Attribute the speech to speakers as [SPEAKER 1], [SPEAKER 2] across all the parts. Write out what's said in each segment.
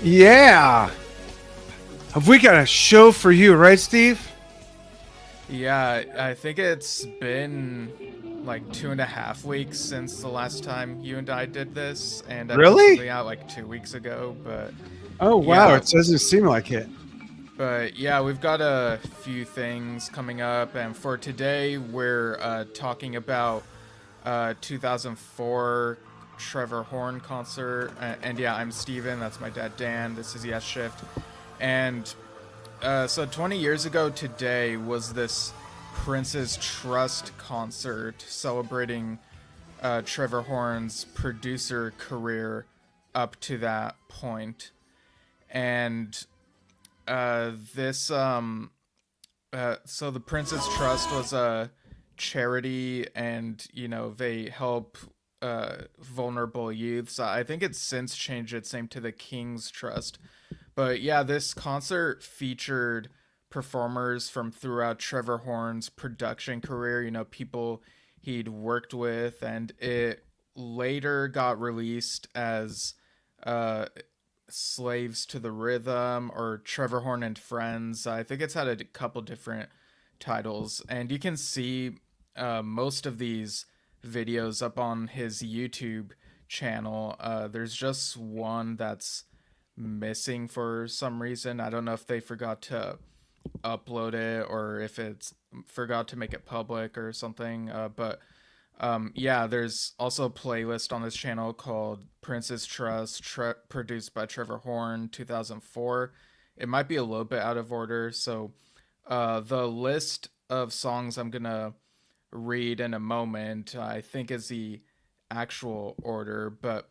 [SPEAKER 1] Yeah. Have we got a show for you, right, Steve?
[SPEAKER 2] Yeah, I think it's been like 2.5 weeks since the last time you and I did this, and I put
[SPEAKER 1] Really?
[SPEAKER 2] something out like 2 weeks ago.
[SPEAKER 1] Oh, wow.
[SPEAKER 2] Yeah,
[SPEAKER 1] It doesn't seem like it.
[SPEAKER 2] but yeah, we've got a few things coming up, and for today we're talking about 2004 Trevor Horn concert, and yeah, I'm Steven. That's my dad, Dan. This is Yesshift, and so 20 years ago today was this Prince's Trust concert celebrating Trevor Horn's producer career up to that point. And this, so the Prince's Trust was a charity, and, they help vulnerable youths. I think it's since changed its name to the King's Trust. But yeah, this concert featured performers from throughout Trevor Horn's production career, people he'd worked with, and it later got released as Slaves to the Rhythm or Trevor Horn and Friends. I think it's had a couple different titles, and you can see most of these videos up on his YouTube channel. There's just one that's missing for some reason. I don't know if they forgot to upload it or if it's forgot to make it public or something. But yeah, there's also a playlist on this channel called Prince's Trust, produced by Trevor Horn, 2004. It might be a little bit out of order, so the list of songs I'm gonna read in a moment, I think, is the actual order. But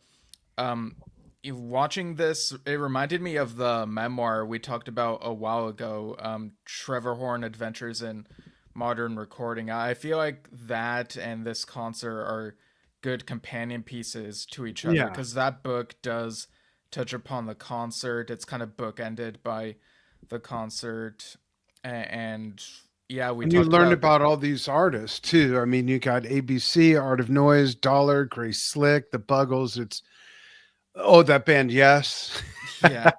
[SPEAKER 2] watching this, it reminded me of the memoir we talked about a while ago, Trevor Horn Adventures in Modern Recording. I feel like that and this concert are good companion pieces to each other,
[SPEAKER 1] Yeah.
[SPEAKER 2] because that book does touch upon the concert. It's kind of bookended by the concert, and yeah, we
[SPEAKER 1] And you
[SPEAKER 2] talked
[SPEAKER 1] learned about all these artists too. I mean, you got ABC, Art of Noise, Dollar, Grace Slick, The Buggles. That band, yes.
[SPEAKER 2] Yeah.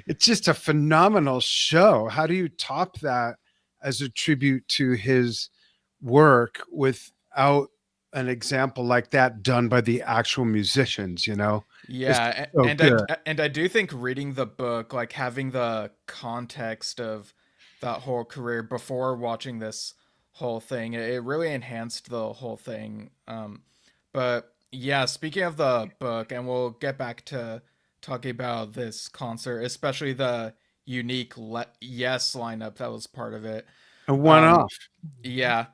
[SPEAKER 1] It's just a phenomenal show. How do you top that as a tribute to his work without an example like that done by the actual musicians,
[SPEAKER 2] Yeah,
[SPEAKER 1] so good.
[SPEAKER 2] and I do think reading the book, like having the context of that whole career before watching this whole thing, it really enhanced the whole thing. But yeah, speaking of the book, and we'll get back to talking about this concert, especially the unique Yes lineup that was part of it.
[SPEAKER 1] A one-off.
[SPEAKER 2] Yeah.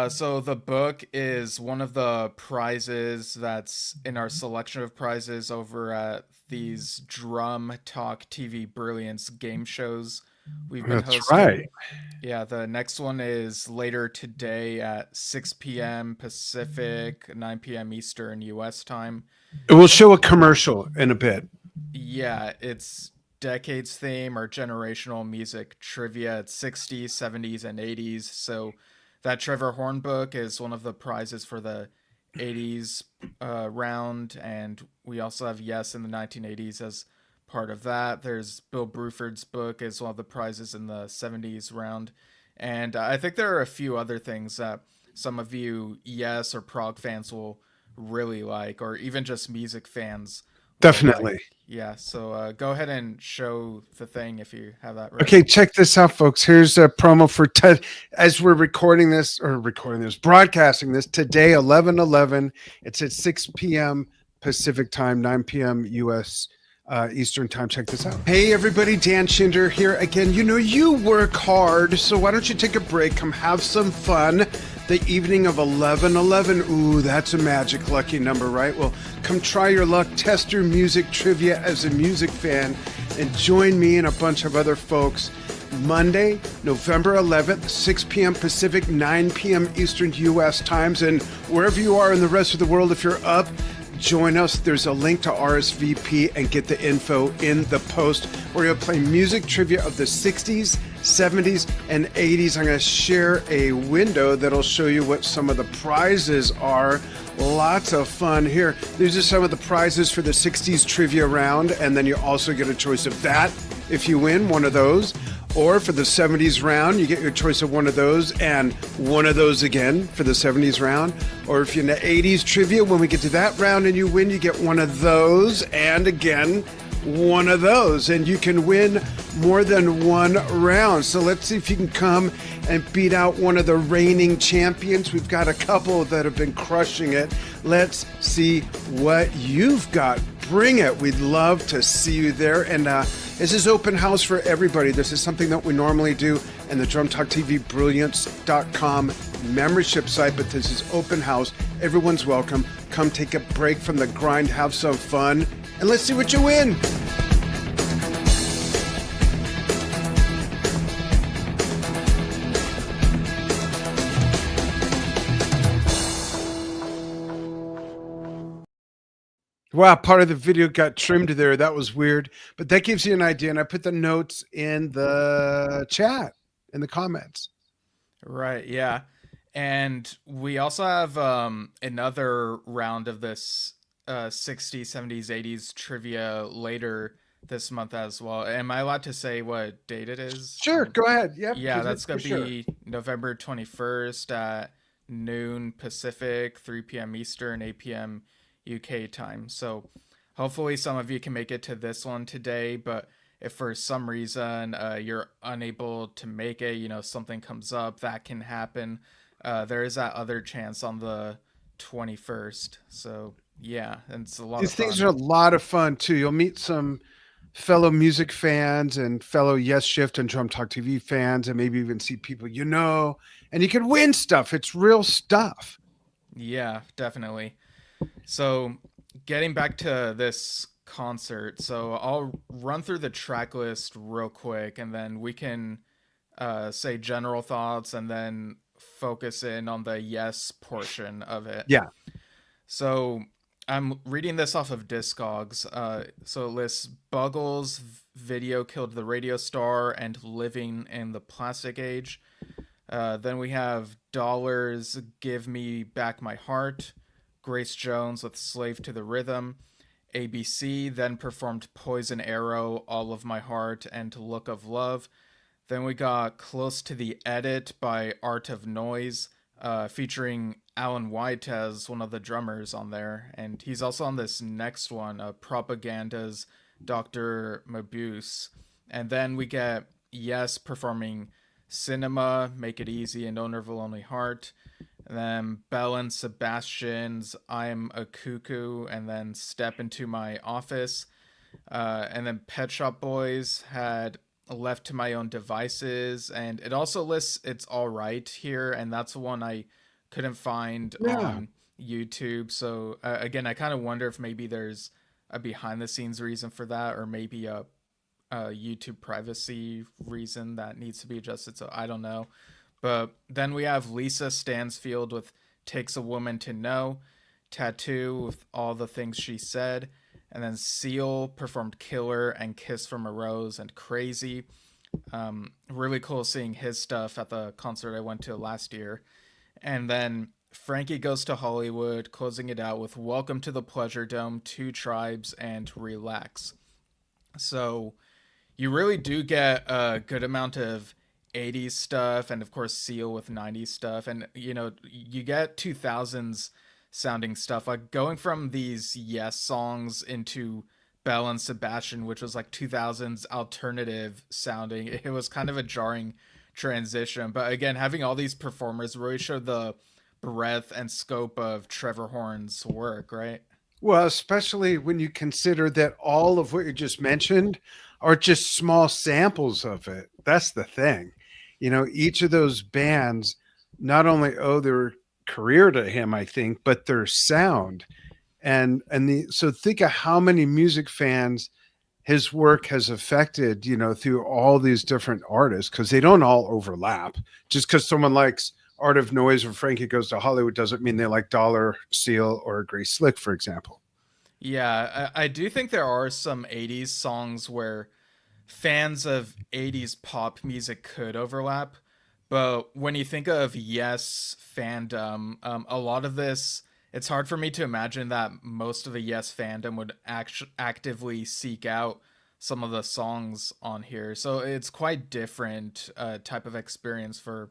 [SPEAKER 2] So the book is one of the prizes that's in our selection of prizes over at these Drum Talk TV Brilliance game shows we've been
[SPEAKER 1] That's
[SPEAKER 2] hosting.
[SPEAKER 1] right.
[SPEAKER 2] Yeah, the next one is later today at 6 p.m. Pacific, 9 p.m. Eastern US time.
[SPEAKER 1] We'll show a commercial in a bit.
[SPEAKER 2] Yeah, it's decades theme or generational music trivia. It's 60s, 70s, and 80s. So that Trevor Horn book is one of the prizes for the 80s round, and we also have Yes in the 1980s as part of that. There's Bill Bruford's book is one of the prizes in the 70s round, and I think there are a few other things that some of you Yes or prog fans will really like, or even just music fans will
[SPEAKER 1] Definitely.
[SPEAKER 2] like. Yeah, so go ahead and show the thing if you have that ready.
[SPEAKER 1] Okay, check this out, folks. Here's a promo for as we're broadcasting this today, 11/11. It's at 6 p.m. Pacific time, 9 p.m. U.S. Eastern time. Check this out. Hey, everybody, Dan Schinder here again. You work hard, so why don't you take a break? Come have some fun. The evening of 11/11. Ooh, that's a magic lucky number, right? Well, come try your luck, test your music trivia as a music fan, and join me and a bunch of other folks Monday, November 11th, 6 p.m. Pacific, 9 p.m. Eastern U.S. times, and wherever you are in the rest of the world, if you're up, join us. There's a link to RSVP and get the info in the post. We're going to play music trivia of the 60s, 70s, and 80s. I'm going to share a window that'll show you what some of the prizes are. Lots of fun here. These are some of the prizes for the 60s trivia round, and then you also get a choice of that if you win one of those. Or for the 70s round, you get your choice of one of those and one of those again for the 70s round. Or if you're in the 80s trivia, when we get to that round and you win, you get one of those and again, one of those. And you can win more than one round. So let's see if you can come and beat out one of the reigning champions. We've got a couple that have been crushing it. Let's see what you've got. Bring it. We'd love to see you there. And this is open house for everybody. This is something that we normally do in the Drum Talk TV Brilliance.com membership site, but this is open house. Everyone's welcome. Come take a break from the grind, have some fun, and let's see what you win. Wow, part of the video got trimmed there. That was weird, but that gives you an idea. And I put the notes in the chat, in the comments.
[SPEAKER 2] Right, yeah. And we also have another round of this 60s, 70s, 80s trivia later this month as well. Am I allowed to say what date it is?
[SPEAKER 1] Sure, go ahead. Yep,
[SPEAKER 2] yeah, that's going to be November 21st at noon Pacific, 3 p.m. Eastern, 8 p.m. UK time. So hopefully some of you can make it to this one today, but if for some reason you're unable to make it, something comes up, that can happen. There is that other chance on the 21st. So yeah, and it's a lot of fun.
[SPEAKER 1] These things are a lot of fun too. You'll meet some fellow music fans and fellow Yesshift and Drum Talk TV fans, and maybe even see people and you can win stuff. It's real stuff.
[SPEAKER 2] Yeah, definitely. So getting back to this concert, so I'll run through the track list real quick, and then we can say general thoughts and then focus in on the yes portion of it.
[SPEAKER 1] Yeah.
[SPEAKER 2] So I'm reading this off of Discogs. So it lists Buggles, Video Killed the Radio Star, and Living in the Plastic Age. Then we have Dollars, Give Me Back My Heart. Grace Jones with Slave to the Rhythm. ABC then performed Poison Arrow, All of My Heart, and Look of Love. Then we got Close to the Edit by Art of Noise, featuring Alan White as one of the drummers on there. And he's also on this next one, Propaganda's Dr. Mabuse. And then we get Yes performing Cinema, Make It Easy, and Owner of a Lonely Heart. And then Belle and Sebastian's I'm a Cuckoo, and then Step Into My Office. And then Pet Shop Boys had Left to My Own Devices, and it also lists It's All Right here, and that's the one I couldn't find on YouTube. So again, I kind of wonder if maybe there's a behind the scenes reason for that, or maybe a YouTube privacy reason that needs to be adjusted. So I don't know. But then we have Lisa Stansfield with Takes a Woman to Know, Tattoo with All the Things She Said, and then Seal performed Killer and Kiss from a Rose and Crazy. Really cool seeing his stuff at the concert I went to last year. And then Frankie Goes to Hollywood, closing it out with Welcome to the Pleasure Dome, Two Tribes, and Relax. So you really do get a good amount of 80s stuff, and of course Seal with 90s stuff, and you get 2000s sounding stuff, like going from these Yes songs into Belle and Sebastian, which was like 2000s alternative sounding. It was kind of a jarring transition, but again, having all these performers really showed the breadth and scope of Trevor Horn's work, right?
[SPEAKER 1] Well, especially when you consider that all of what you just mentioned are just small samples of it. That's the thing. Each of those bands not only owe their career to him, I think, but their sound. So think of how many music fans his work has affected, through all these different artists, because they don't all overlap. Just because someone likes Art of Noise or Frankie Goes to Hollywood doesn't mean they like Dollar, Seal, or Grace Slick, for example.
[SPEAKER 2] Yeah, I do think there are some 80s songs where fans of 80s pop music could overlap. But when you think of Yes fandom, a lot of this, it's hard for me to imagine that most of the Yes fandom would actively seek out some of the songs on here. So it's quite different type of experience for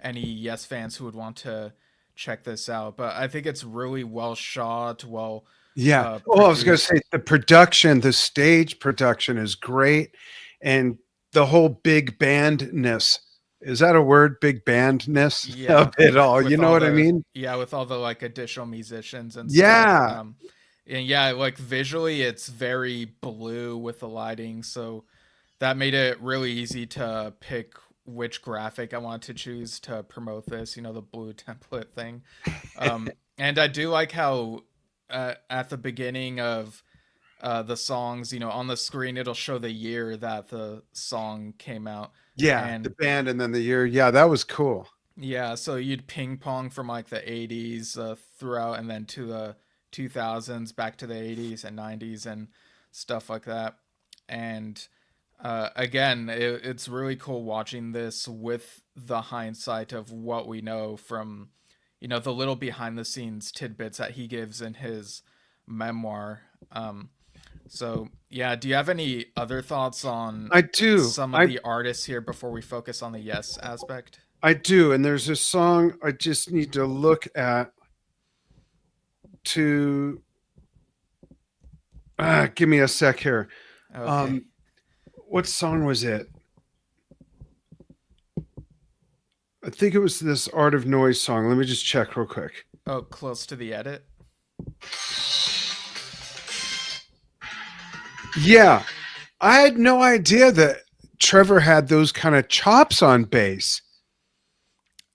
[SPEAKER 2] any Yes fans who would want to check this out. But I think it's really well shot, well
[SPEAKER 1] Yeah. Oh, I was going to
[SPEAKER 2] produced.
[SPEAKER 1] say the production, the stage production is great. And the whole big bandness, is that a word? Big bandness of
[SPEAKER 2] Yeah,
[SPEAKER 1] it all. You
[SPEAKER 2] with
[SPEAKER 1] know
[SPEAKER 2] all
[SPEAKER 1] what I
[SPEAKER 2] the
[SPEAKER 1] mean?
[SPEAKER 2] with all the like additional musicians and stuff.
[SPEAKER 1] Yeah.
[SPEAKER 2] And yeah, like visually it's very blue with the lighting, so that made it really easy to pick which graphic I wanted to choose to promote this, the blue template thing. And I do like how at the beginning of the songs, on the screen it'll show the year that the song came out.
[SPEAKER 1] Yeah. The
[SPEAKER 2] And
[SPEAKER 1] band and then the year. Yeah. That was cool.
[SPEAKER 2] yeah, so you'd ping pong from like the 80s throughout and then to the 2000s, back to the 80s and 90s and stuff like that. And again, it's really cool watching this with the hindsight of what we know from, the little behind the scenes tidbits that he gives in his memoir. So, yeah, do you have any other thoughts on
[SPEAKER 1] I do.
[SPEAKER 2] some of the artists here before we focus on the Yes aspect?
[SPEAKER 1] I do. And there's a song I just need to look at to give me a sec here.
[SPEAKER 2] Okay.
[SPEAKER 1] Um, what song was it? I think it was this Art of Noise song. Let me just check real quick.
[SPEAKER 2] Oh, close to the edit.
[SPEAKER 1] Yeah, I had no idea that Trevor had those kind of chops on bass.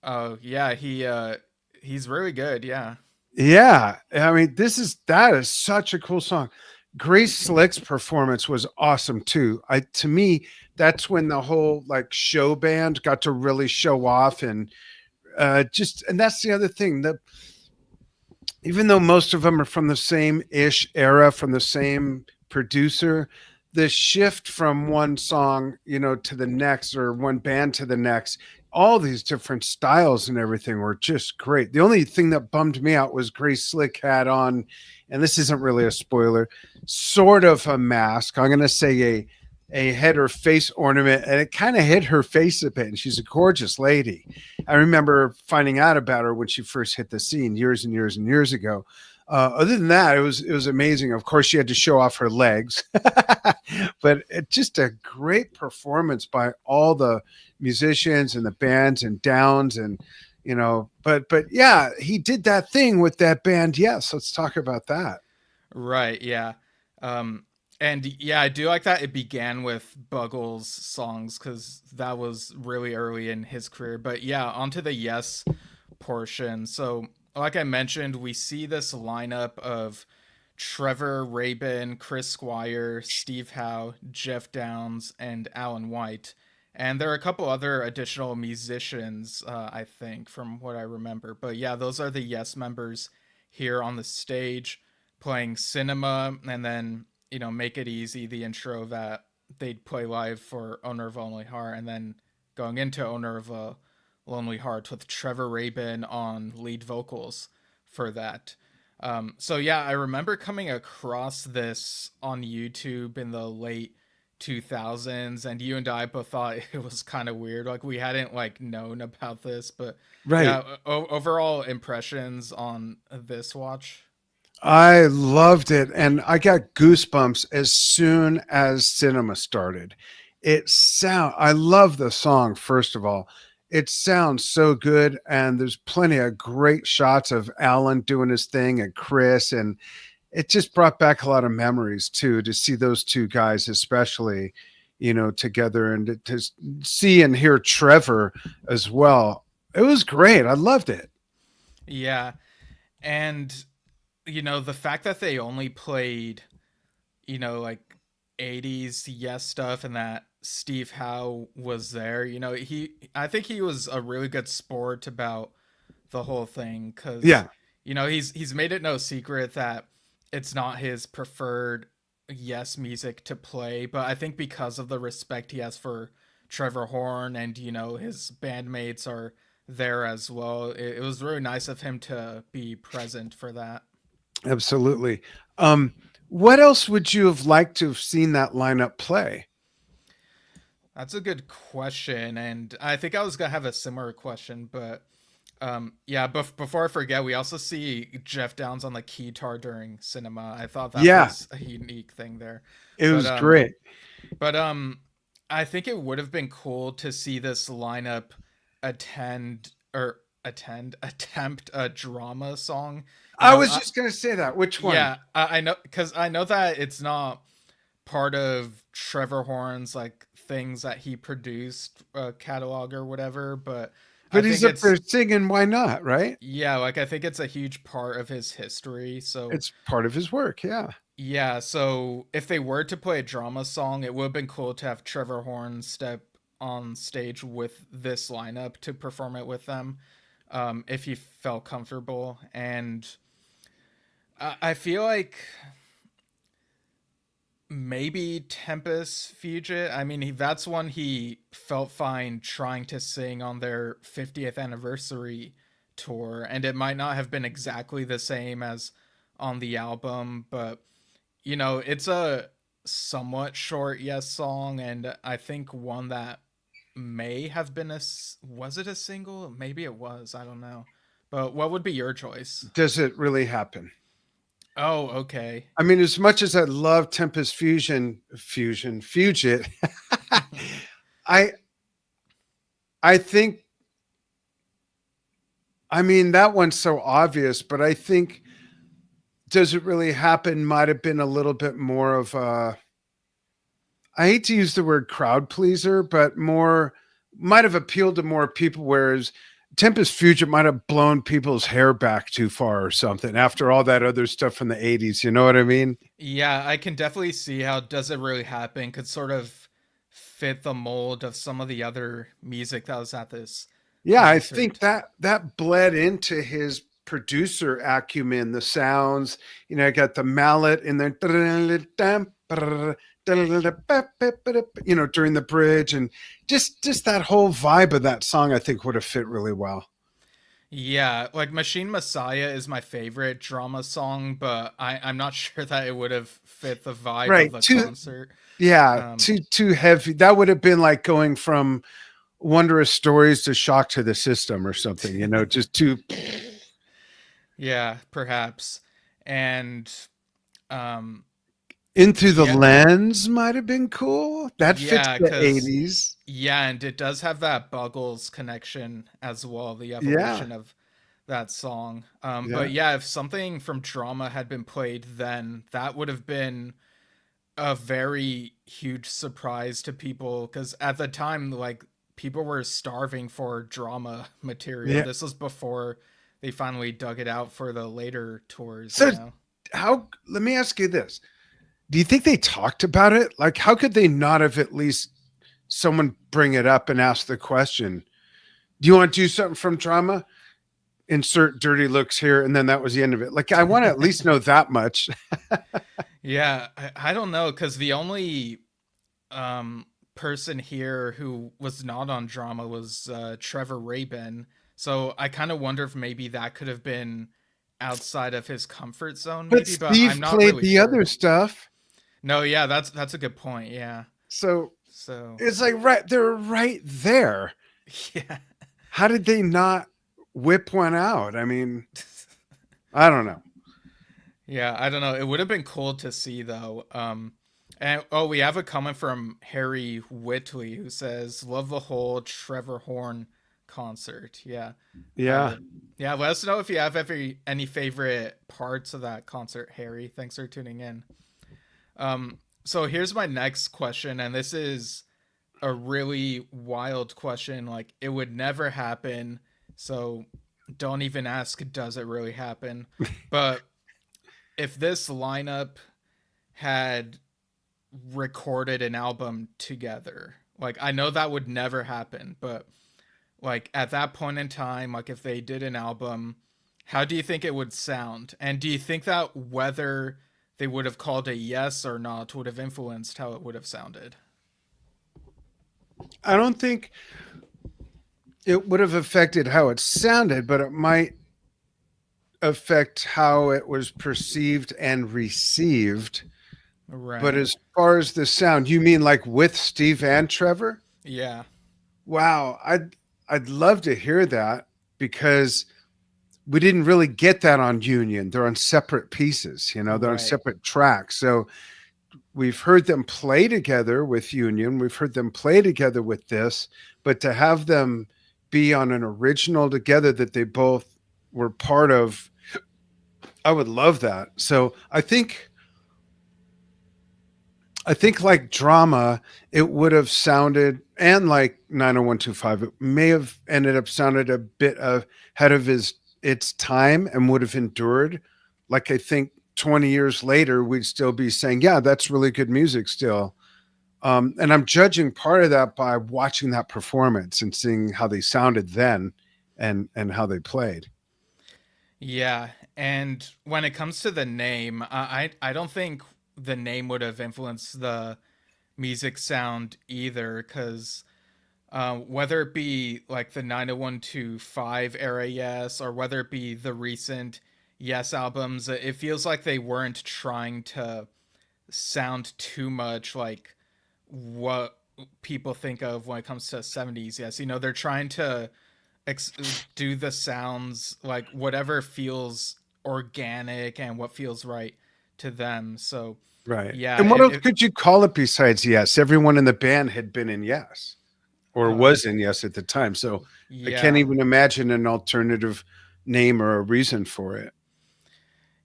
[SPEAKER 2] Oh, yeah, he's really good, yeah.
[SPEAKER 1] Yeah, I mean, that is such a cool song. Grace Slick's performance was awesome too. To me, that's when the whole like show band got to really show off and and that's the other thing that even though most of them are from the same ish era, from the same producer, the shift from one song, to the next or one band to the next, all these different styles and everything were just great. The only thing that bummed me out was Grace Slick had on, and this isn't really a spoiler, sort of a mask. I'm going to say a head or face ornament, and it kind of hid her face a bit. And she's a gorgeous lady. I remember finding out about her when she first hit the scene years and years and years ago. Other than that, it was amazing. Of course, she had to show off her legs, but just a great performance by all the musicians and the bands and Downes and but yeah, he did that thing with that band. Yes, let's talk about that.
[SPEAKER 2] Right, yeah. And yeah, I do like that it began with Buggles songs because that was really early in his career. But yeah, onto the Yes portion. So, like I mentioned, we see this lineup of Trevor Rabin, Chris Squire, Steve Howe, Geoff Downes, and Alan White. And there are a couple other additional musicians, I think, from what I remember. But yeah, those are the Yes members here on the stage playing Cinema, and then, Make It Easy, the intro that they'd play live for Owner of a Lonely Heart, and then going into Owner of a Lonely Heart with Trevor Rabin on lead vocals for that. So yeah, I remember coming across this on YouTube in the late 2000s, and you and I both thought it was kind of weird. Like we hadn't like known about this, but
[SPEAKER 1] Right.
[SPEAKER 2] yeah, overall impressions on this watch.
[SPEAKER 1] I loved it, and I got goosebumps as soon as cinema started. I love the song, first of all. It sounds so good, and there's plenty of great shots of Alan doing his thing and Chris, and it just brought back a lot of memories too, to see those two guys, especially, together, and to see and hear Trevor as well. It was great. I loved it.
[SPEAKER 2] Yeah, and the fact that they only played, like 80s Yes stuff, and that Steve Howe was there, I think he was a really good sport about the whole thing, because
[SPEAKER 1] Yeah.
[SPEAKER 2] he's made it no secret that it's not his preferred Yes music to play, but I think because of the respect he has for Trevor Horn and his bandmates are there as well, it was really nice of him to be present for that.
[SPEAKER 1] Absolutely. Um, what else would you have liked to have seen that lineup play?
[SPEAKER 2] That's a good question, and I think I was gonna have a similar question, but yeah. Before I forget, we also see Geoff Downes on the keytar during cinema. I thought that
[SPEAKER 1] Yeah,
[SPEAKER 2] was a unique thing there,
[SPEAKER 1] it
[SPEAKER 2] but
[SPEAKER 1] was great.
[SPEAKER 2] but I think it would have been cool to see this lineup attend or attempt a drama song. You
[SPEAKER 1] I
[SPEAKER 2] know,
[SPEAKER 1] was just going to say that. Which one?
[SPEAKER 2] yeah, I know because I know that it's not part of Trevor Horn's like things that he produced catalog or whatever, but I
[SPEAKER 1] But he's
[SPEAKER 2] think
[SPEAKER 1] up there
[SPEAKER 2] it's
[SPEAKER 1] singing. Why not? Right?
[SPEAKER 2] yeah, like I think it's a huge part of his history. So
[SPEAKER 1] It's part of his work. Yeah.
[SPEAKER 2] yeah, so if they were to play a drama song, it would have been cool to have Trevor Horn step on stage with this lineup to perform it with them, if he felt comfortable. And I feel like maybe Tempest Fugit. I mean, that's one he felt fine trying to sing on their 50th anniversary tour, and it might not have been exactly the same as on the album, but it's a somewhat short Yes song, and I think one that may have been was it a single? Maybe it was. I don't know. But what would be your choice?
[SPEAKER 1] Does it really happen?
[SPEAKER 2] Oh, okay.
[SPEAKER 1] I mean, as much as I love Tempest Fugit, I I think I mean that one's so obvious, but I think does it really happen might have been a little bit more of a I hate to use the word crowd pleaser, but more might have appealed to more people, whereas Tempest Fugit might have blown people's hair back too far or something after all that other stuff from the 80s. You know what I mean?
[SPEAKER 2] Yeah, I can definitely see how Does It Really Happen could sort of fit the mold of some of the other music that was at this
[SPEAKER 1] Yeah, I think
[SPEAKER 2] concert.
[SPEAKER 1] that bled into his producer acumen, the sounds. I got the mallet in there, during the bridge, and just that whole vibe of that song, I think would have fit really well.
[SPEAKER 2] Yeah, like Machine Messiah is my favorite drama song, but I'm not sure that it would have fit the vibe of
[SPEAKER 1] Right.
[SPEAKER 2] the
[SPEAKER 1] Too
[SPEAKER 2] concert.
[SPEAKER 1] yeah,
[SPEAKER 2] Um,
[SPEAKER 1] too heavy. That would have been like going from Wondrous Stories to Shock to the System or something, just too
[SPEAKER 2] yeah, perhaps. And um,
[SPEAKER 1] Into the
[SPEAKER 2] yeah,
[SPEAKER 1] Lens might have been cool. That fits
[SPEAKER 2] yeah,
[SPEAKER 1] the
[SPEAKER 2] because
[SPEAKER 1] 80s.
[SPEAKER 2] yeah, and it does have that Buggles connection as well, the
[SPEAKER 1] Yeah.
[SPEAKER 2] evolution of that song.
[SPEAKER 1] Yeah.
[SPEAKER 2] But yeah, if something from Drama had been played then, that would have been a very huge surprise to people because at the time, like, people were starving for drama material.
[SPEAKER 1] Yeah.
[SPEAKER 2] This was before they finally dug it out for the later tours,
[SPEAKER 1] So let me ask you this. Do you think they talked about it? Like, how could they not have at least someone bring it up and ask the question? Do you want to do something from Drama? Insert dirty looks here, and then that was the end of it. Like, I want to at least know that much.
[SPEAKER 2] Yeah, I don't know because the only person here who was not on Drama was Trevor Rabin. So I kind of wonder if maybe that could have been outside of his comfort zone,
[SPEAKER 1] But
[SPEAKER 2] maybe, but I'm
[SPEAKER 1] Steve
[SPEAKER 2] not
[SPEAKER 1] played
[SPEAKER 2] really
[SPEAKER 1] the other
[SPEAKER 2] sure.
[SPEAKER 1] stuff.
[SPEAKER 2] No, yeah, that's a good point. Yeah.
[SPEAKER 1] So
[SPEAKER 2] So
[SPEAKER 1] it's like they're right there.
[SPEAKER 2] yeah.
[SPEAKER 1] How did they not whip one out? I mean, I don't know.
[SPEAKER 2] Yeah, I don't know. It would have been cool to see though. And oh, we have a comment from Harry Whitley who says, "Love the whole Trevor Horn concert." Yeah,
[SPEAKER 1] Yeah.
[SPEAKER 2] uh, yeah. Let us know if you have any favorite parts of that concert, Harry. Thanks for tuning in. So here's my next question, and this is a really wild question. Like, it would never happen, so don't even ask. Does it really happen? But if this lineup had recorded an album together. Like, I know that would never happen, but like at that point in time, like if they did an album How do you think it would sound? And do you think that whether they would have called a yes or not would have influenced how it would have sounded?
[SPEAKER 1] I don't think it would have affected how it sounded, but it might affect how it was perceived and received. But
[SPEAKER 2] Right.
[SPEAKER 1] as far as the sound, you mean like with Steve and Trevor?
[SPEAKER 2] Yeah.
[SPEAKER 1] Wow, I'd love to hear that because we didn't really get that on Union. They're on separate pieces, they're on
[SPEAKER 2] Right.
[SPEAKER 1] separate tracks. So we've heard them play together with Union, we've heard them play together with this, but to have them be on an original together that they both were part of, I would love that. So I think like drama, it would have sounded, and like 90125, it may have ended up sounded a bit ahead of its time and would have endured. Like I think 20 years later, we'd still be saying, yeah, that's really good music still. And I'm judging part of that by watching that performance and seeing how they sounded then and how they played.
[SPEAKER 2] Yeah. And when it comes to the name, I don't think the name would have influenced the music sound either, because whether it be like the 90125 era Yes, or whether it be the recent Yes albums, it feels like they weren't trying to sound too much like what people think of when it comes to 70s Yes. They're trying to ex- do the sounds like whatever feels organic and what feels right to them. So
[SPEAKER 1] Right.
[SPEAKER 2] yeah,
[SPEAKER 1] And what else could you call it besides Yes? Everyone in the band had been in Yes or
[SPEAKER 2] uh,
[SPEAKER 1] was in Yes at the time. So I can't
[SPEAKER 2] yeah,
[SPEAKER 1] even imagine an alternative name or a reason for it.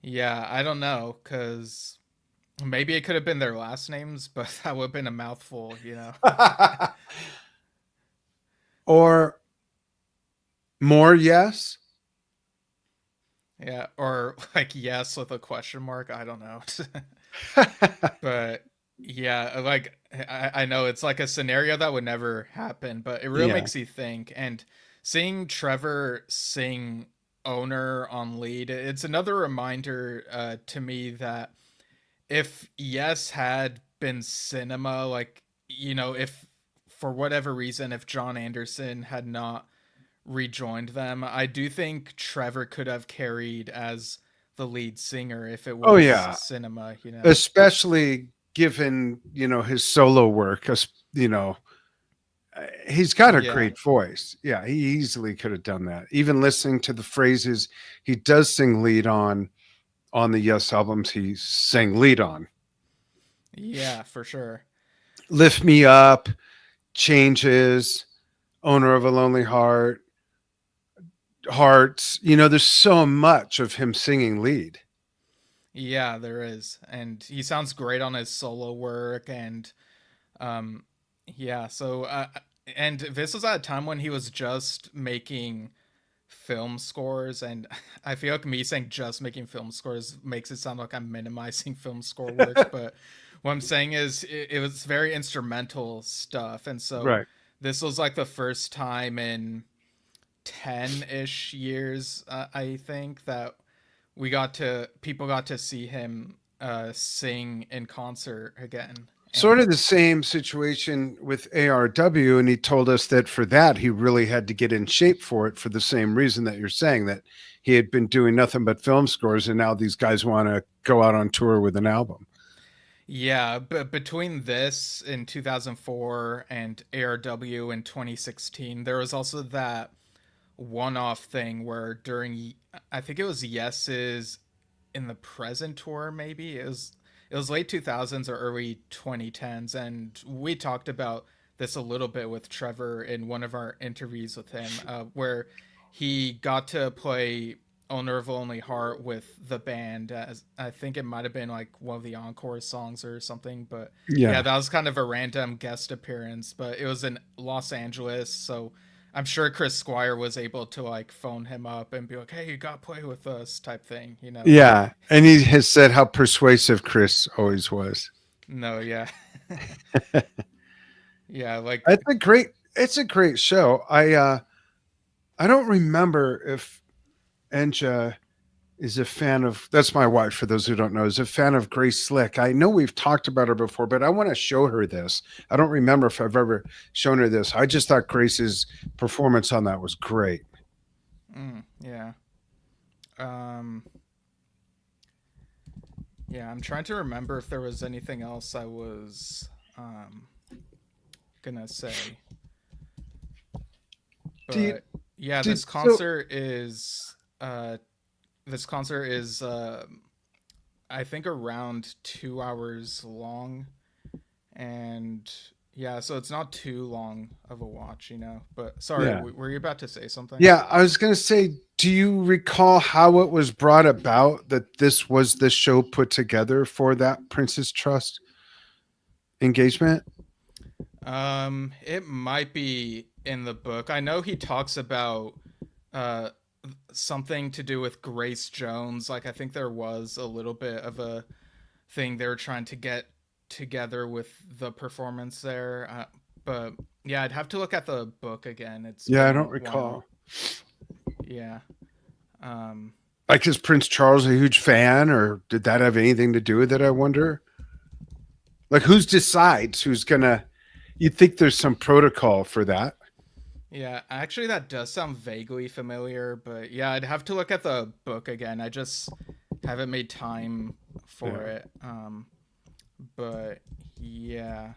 [SPEAKER 2] yeah, I don't know, because maybe it could have been their last names, but that would have been a mouthful.
[SPEAKER 1] Or more Yes.
[SPEAKER 2] Yeah, or like yes with a question mark. I don't know. But yeah, like I know it's like a scenario that would never happen, but it really
[SPEAKER 1] Yeah.
[SPEAKER 2] makes you think. And seeing Trevor sing owner on lead, it's another reminder to me that if Yes had been cinema, like, if for whatever reason, if John Anderson had not rejoined them, I do think Trevor could have carried as the lead singer if it
[SPEAKER 1] Oh
[SPEAKER 2] was
[SPEAKER 1] yeah.
[SPEAKER 2] cinema.
[SPEAKER 1] Especially given, his solo work, you know, he's got a
[SPEAKER 2] Yeah.
[SPEAKER 1] great voice. Yeah, he easily could have done that. Even listening to the phrases he does sing lead on the Yes albums he sang lead on.
[SPEAKER 2] Yeah, for sure.
[SPEAKER 1] Lift Me Up, Changes, Owner of a Lonely Hearts. There's so much of him singing lead.
[SPEAKER 2] Yeah, there is. And he sounds great on his solo work. And um yeah, so and this was at a time when he was just making film scores, and I feel like me saying just making film scores makes it sound like I'm minimizing film score work, but what I'm saying is it was very instrumental stuff. And so
[SPEAKER 1] Right.
[SPEAKER 2] this was like the first time in 10-ish years, I think, that people got to see him sing in concert again.
[SPEAKER 1] Sort
[SPEAKER 2] And
[SPEAKER 1] of the same situation with ARW. And he told us that for that, he really had to get in shape for it for the same reason that you're saying, that he had been doing nothing but film scores. And now these guys want to go out on tour with an album.
[SPEAKER 2] yeah, but between this in 2004 and ARW in 2016, there was also that one-off thing where during, I think it was Yes's in the present tour, maybe it was late 2000s or early 2010s, and we talked about this a little bit with Trevor in one of our interviews with him, where he got to play Owner of Lonely Heart with the band, as I think it might have been like one of the encore songs or something. But yeah,
[SPEAKER 1] Yeah.
[SPEAKER 2] that was kind of a random guest appearance, but it was in Los Angeles, so I'm sure Chris Squire was able to like phone him up and be like, "Hey, you got to play with us," type thing.
[SPEAKER 1] Yeah. And he has said how persuasive Chris always was.
[SPEAKER 2] No, yeah. Yeah, like
[SPEAKER 1] It's a great show. I don't remember if Enja is a fan of, that's my wife, for those who don't know, is a fan of Grace Slick. I know we've talked about her before, but I want to show her this. I don't remember if I've ever shown her this. I just thought Grace's performance on that was great.
[SPEAKER 2] Yeah. Um, yeah, I'm trying to remember if there was anything else I was gonna say.
[SPEAKER 1] Do you,
[SPEAKER 2] But yeah,
[SPEAKER 1] did, so
[SPEAKER 2] this concert is I think around 2 hours long, and yeah, so it's not too long of a watch, you know. But sorry,
[SPEAKER 1] yeah.
[SPEAKER 2] were you about to say something?
[SPEAKER 1] Yeah, I was going to say, do you recall how it was brought about that this was the show put together for that Princess Trust engagement?
[SPEAKER 2] It might be in the book. I know he talks about uh something to do with Grace Jones. Like I think there was a little bit of a thing they were trying to get together with the performance there. But yeah, I'd have to look at the book again. It's
[SPEAKER 1] Yeah, I
[SPEAKER 2] been
[SPEAKER 1] don't
[SPEAKER 2] a
[SPEAKER 1] recall.
[SPEAKER 2] while. Yeah. Um,
[SPEAKER 1] Like, is Prince Charles a huge fan, or did that have anything to do with it? I wonder. Like, who's decides who's gonna? You'd think there's some protocol for that.
[SPEAKER 2] yeah, actually, that does sound vaguely familiar, but yeah, I'd have to look at the book again. I just haven't made time for
[SPEAKER 1] Yeah.
[SPEAKER 2] it. But yeah,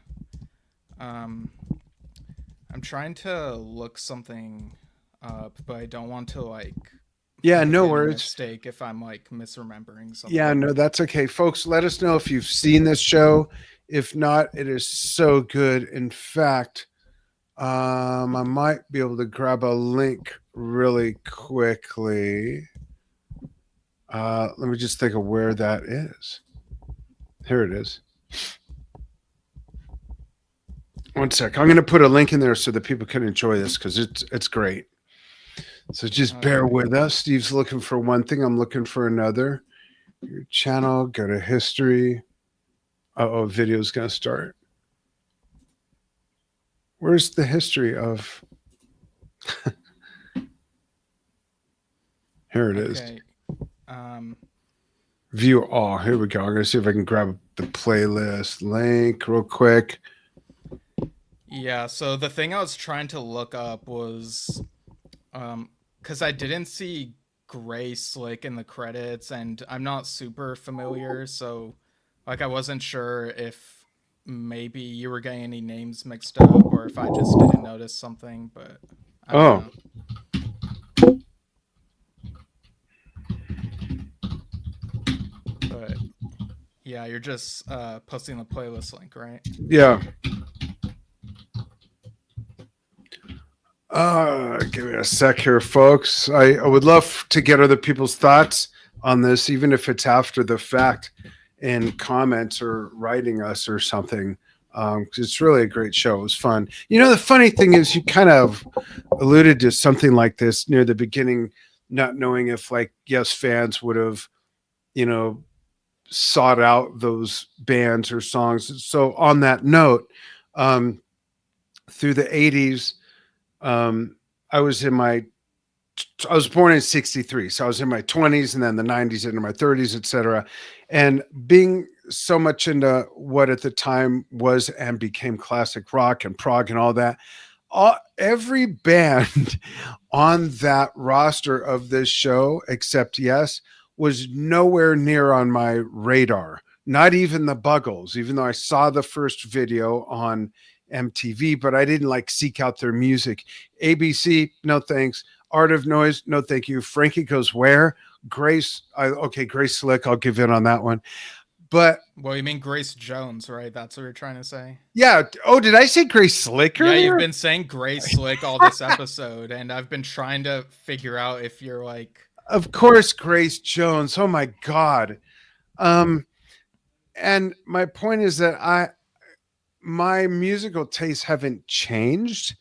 [SPEAKER 2] um, I'm trying to look something up, but I don't want to like
[SPEAKER 1] Yeah,
[SPEAKER 2] make
[SPEAKER 1] no
[SPEAKER 2] any
[SPEAKER 1] worries.
[SPEAKER 2] mistake if I'm like misremembering
[SPEAKER 1] Yeah,
[SPEAKER 2] something.
[SPEAKER 1] no, that's okay. Folks, let us know if you've seen this show. If not, it is so good. In fact, I might be able to grab a link really quickly. Let me just think of where that is. Here it is. One sec. I'm going to put a link in there so that people can enjoy this because it's great. So just bear
[SPEAKER 2] Okay.
[SPEAKER 1] with us. Steve's looking for one thing. I'm looking for another. Your channel, go to history. Oh, video's going to start. Where's the history of? Here it is.
[SPEAKER 2] Okay. Um,
[SPEAKER 1] View all. Here we go. I'm going to see if I can grab the playlist link real quick.
[SPEAKER 2] yeah, so the thing I was trying to look up was because I didn't see Gray Slick in the credits, and I'm not super familiar, so like I wasn't sure if maybe you were getting any names mixed up or if I just didn't notice something, but I don't
[SPEAKER 1] Oh,
[SPEAKER 2] know. But yeah, you're just posting the playlist link, right?
[SPEAKER 1] yeah. Give me a sec here, folks. I would love to get other people's thoughts on this, even if it's after the fact, in comments or writing us or something. 'Cause it's really a great show. It was fun. You know, the funny thing is, you kind of alluded to something like this near the beginning, not knowing if, like, yes, fans would have, you know, sought out those bands or songs. So, on that note, um, through the 80s, um, I was in my I was born in 63. So I was in my 20s and then the 90s into my 30s, etc. And being so much into what at the time was and became classic rock and prog and all that, every band on that roster of this show, except Yes, was nowhere near on my radar. Not even the Buggles, even though I saw the first video on MTV, but I didn't like seek out their music. ABC, no thanks. Art of Noise, no thank you. Frankie Goes Where? Grace Slick, I'll give in on that one. But
[SPEAKER 2] Well, you mean Grace Jones, right? That's what you're trying to say?
[SPEAKER 1] yeah, oh, did I say Grace Slick
[SPEAKER 2] Yeah, you've
[SPEAKER 1] earlier?
[SPEAKER 2] been saying Grace Slick all this episode, and I've been trying to figure out if you're like,
[SPEAKER 1] Of course, Grace Jones. Oh my God. Um, and my point is that my musical tastes haven't changed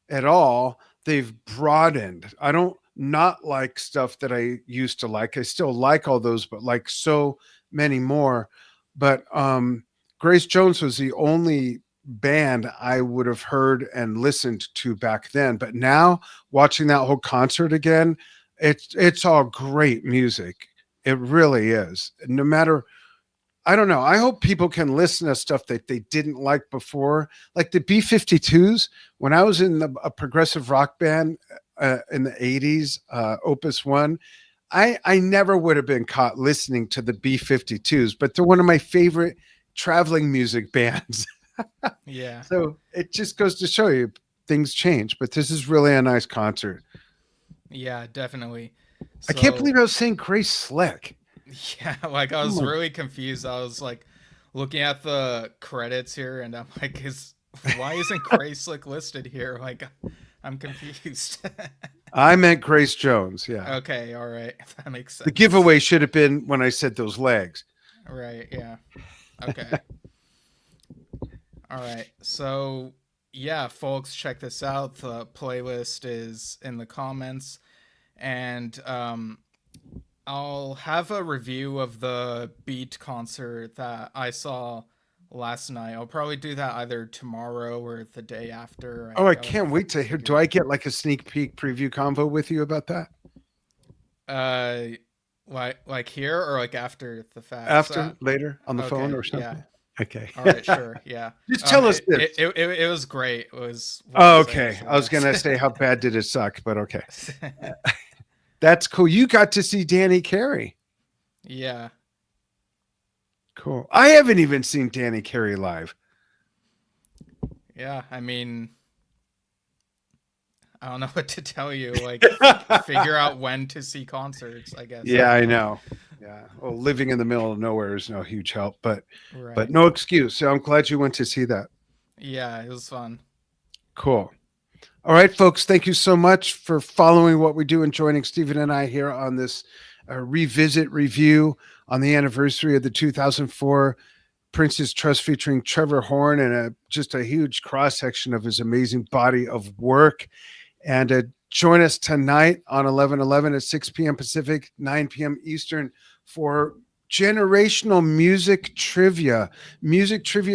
[SPEAKER 1] at all. They've broadened. I don't not like stuff that I used to like. I still like all those, but like so many more. But Grace Jones was the only band I would have heard and listened to back then. But now watching that whole concert again, It's all great music. It really is. No matter, I don't know. I hope people can listen to stuff that they didn't like before, like the B-52s. When I was in a progressive rock band in the '80s, Opus One, I never would have been caught listening to the B-52s, but they're one of my favorite traveling music bands.
[SPEAKER 2] Yeah.
[SPEAKER 1] So it just goes to show you things change. But this is really a nice concert.
[SPEAKER 2] Yeah, definitely.
[SPEAKER 1] I can't
[SPEAKER 2] So
[SPEAKER 1] believe I was saying Grace Slick.
[SPEAKER 2] yeah, like I
[SPEAKER 1] Oh
[SPEAKER 2] was
[SPEAKER 1] my
[SPEAKER 2] really confused. I was like looking at the credits here, and I'm like, is why isn't Grace like listed here? Like, I'm confused.
[SPEAKER 1] I meant Grace Jones. Yeah.
[SPEAKER 2] Okay, all right, that makes
[SPEAKER 1] The
[SPEAKER 2] sense.
[SPEAKER 1] giveaway should have been when I said those legs.
[SPEAKER 2] Right, yeah. Okay. All right. So, yeah, folks, check this out. The playlist is in the comments, and I'll have a review of the Beat concert that I saw last night. I'll probably do that either tomorrow or the day after.
[SPEAKER 1] Oh, I
[SPEAKER 2] I'll
[SPEAKER 1] can't wait to hear. Do
[SPEAKER 2] figure.
[SPEAKER 1] I get like a sneak peek preview convo with you about that
[SPEAKER 2] Uh, like here or like after the fact.
[SPEAKER 1] after, later on the phone
[SPEAKER 2] Okay,
[SPEAKER 1] or
[SPEAKER 2] yeah.
[SPEAKER 1] something? Okay.
[SPEAKER 2] All right, sure, yeah.
[SPEAKER 1] Just tell us
[SPEAKER 2] It,
[SPEAKER 1] this.
[SPEAKER 2] it was great. Was what
[SPEAKER 1] Oh,
[SPEAKER 2] I'll say.
[SPEAKER 1] okay.
[SPEAKER 2] So
[SPEAKER 1] I was going
[SPEAKER 2] yes.
[SPEAKER 1] to say, how bad did it suck? But okay. That's cool. You got to see Danny Carey.
[SPEAKER 2] Yeah.
[SPEAKER 1] Cool. I haven't even seen Danny Carey live.
[SPEAKER 2] Yeah, I mean, I don't know what to tell you. Like, figure out when to see concerts, I guess.
[SPEAKER 1] Yeah,
[SPEAKER 2] I
[SPEAKER 1] I
[SPEAKER 2] don't know.
[SPEAKER 1] know. Yeah. Well, living in the middle of nowhere is no huge help, but
[SPEAKER 2] Right.
[SPEAKER 1] no excuse. So I'm glad you went to see that.
[SPEAKER 2] Yeah, it was fun.
[SPEAKER 1] Cool. All right, folks. Thank you so much for following what we do and joining Stephen and I here on this revisit review on the anniversary of the 2004 Prince's Trust featuring Trevor Horn and just a huge cross section of his amazing body of work. And join us tonight on 11/11 at 6 p.m. Pacific, 9 p.m. Eastern for generational music trivia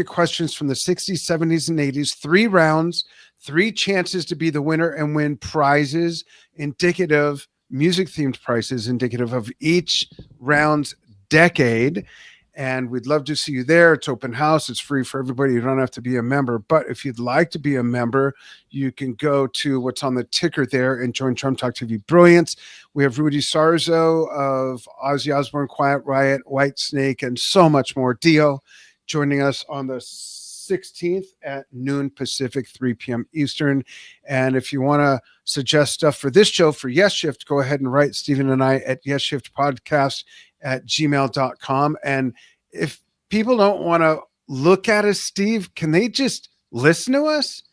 [SPEAKER 1] questions from the 60s, 70s, and 80s. 3 rounds, 3 chances to be the winner and win prizes, indicative music themed prizes, indicative of each round's decade. And we'd love to see you there. It's open house. It's free for everybody. You don't have to be a member. But if you'd like to be a member, you can go to what's on the ticker there and join Drum Talk TV Brilliance. We have Rudy Sarzo of Ozzy Osbourne, Quiet Riot, White Snake, and so much more. Dio joining us on the 16th at noon Pacific, 3 p.m. Eastern. And if you want to suggest stuff for this show for Yesshift, go ahead and write Stephen and I at yesshiftpodcast@gmail.com. And if people don't want to look at us, Steve, can they just listen to us?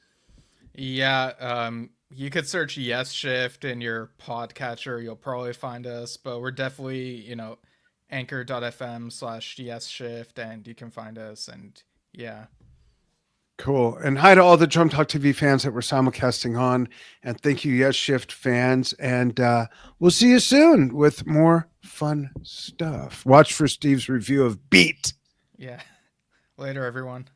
[SPEAKER 2] Yeah, you could search Yesshift in your podcatcher. You'll probably find us, but we're definitely, anchor.fm/Yesshift, and you can find us. And yeah.
[SPEAKER 1] Cool. And hi to all the Drum Talk TV fans that we're simulcasting on. And thank you, Yesshift fans. And we'll see you soon with more fun stuff. Watch for Steve's review of Beat.
[SPEAKER 2] Yeah. Later, everyone.